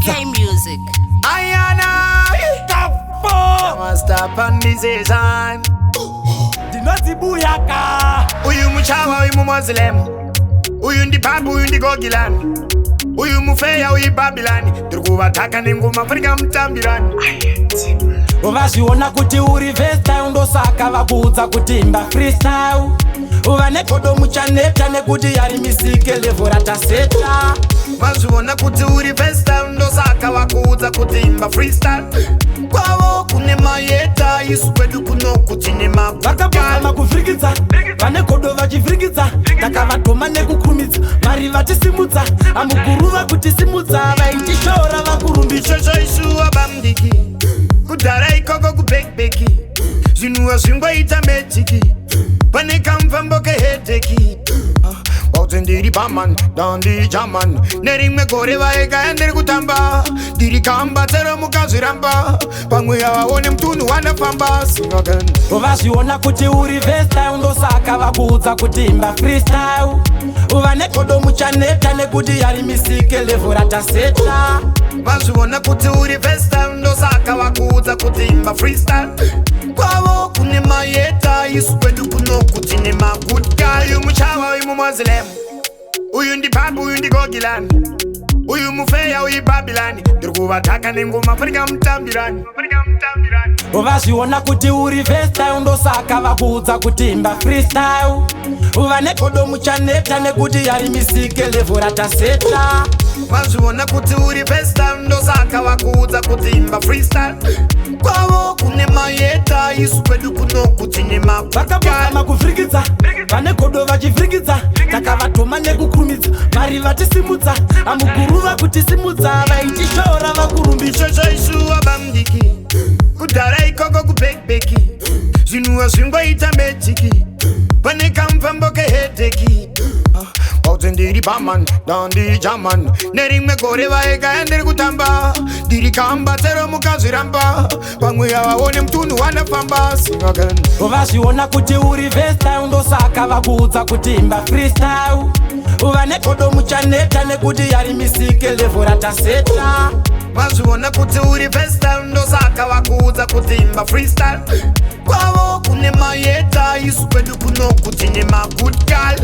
K music. Ayana Kafo Master Pandization Dinoti Buyaka Uyu muchawa uyu Muslim Uyu ndi babu uyu ndi Gogilan Uyu mufeya uyu Babylani Turikubataka ninguma Afrika mtambirani Uvaziona kuti uri vesta undosaka vakuudza kutimba freestyle uva nekodo muchaneta nekuti yari misike level rataseta Vaziona kuti uri vesta undosaka vakuudza kutimba freestyle kwavo kune mayeta isu kwedu kuno kutine vakapazama kuvhirikidza vane kodo vachivhirikidza takavatoma nekukurumidza mari vatisimudza amuguruva kutisimudza vaitishora vakurumbisha Ishosho isuwa bamdiki kudhara ikoko kubekbeki zvinhuwa zvingoita mejiki pane kamfambo kehedheki bauti ndiri paman dandiri jaman nerimwe gore vaega ndiri kutamba ndiri kamba tsero mukazviramba pamwe yavaone mutunhu wanafamba singagan uvaziona kuti uri vesta undosaka vakuudza kutimba freestyle uva nekodo muchaneta nekuti yari misike level rataseta Vaziona kuti uri vesta ndosaka vakuudza kutimba freestyle kwavo kune mayeta isu kwedu kuno kutine magudka uyu muchava uyu Muslim uyu ndi babu uyu ndi Gogilan uyu mufeya uyu Babylani Turikuvataka ninguma Afrika mtambirani uvaziona kuti uri vesta undosaka vakuudza kutimba freestyle uva nekodo muchaneta nekuti yari misike level rataseta Vaziona kuti uri vesta ndosaka vakuudza kutimba freestyle kwavo kune mayeta isu kwedu kuno kutine vakapazama kuvhirikidza vane kodo vachivhirikidza takavatoma nekukurumidza mari vatisimudza amuguruva kutisimudza vaitishora vakurumbisha Ishosho isuwa bamdiki kudhara ikoko kubekbeki zvinhuwa zvingoita mejiki pane kamfambo kehedheki bauti ndiri paman dandiri jaman nerimwe gore vaega ndiri kutamba ndiri kamba tsero mukazviramba pamwe yavaone mutunhu wanafamba singagan uvaziona kuti uri vesta undosaka vakuudza kutimba freestyle uva nekodo muchaneta nekuti yari misike level rataseta Vaziona kuti uri vesta ndosaka vakuudza kutimba freestyle kwavo kune mayeta isu kwedu kuno kutine magudkal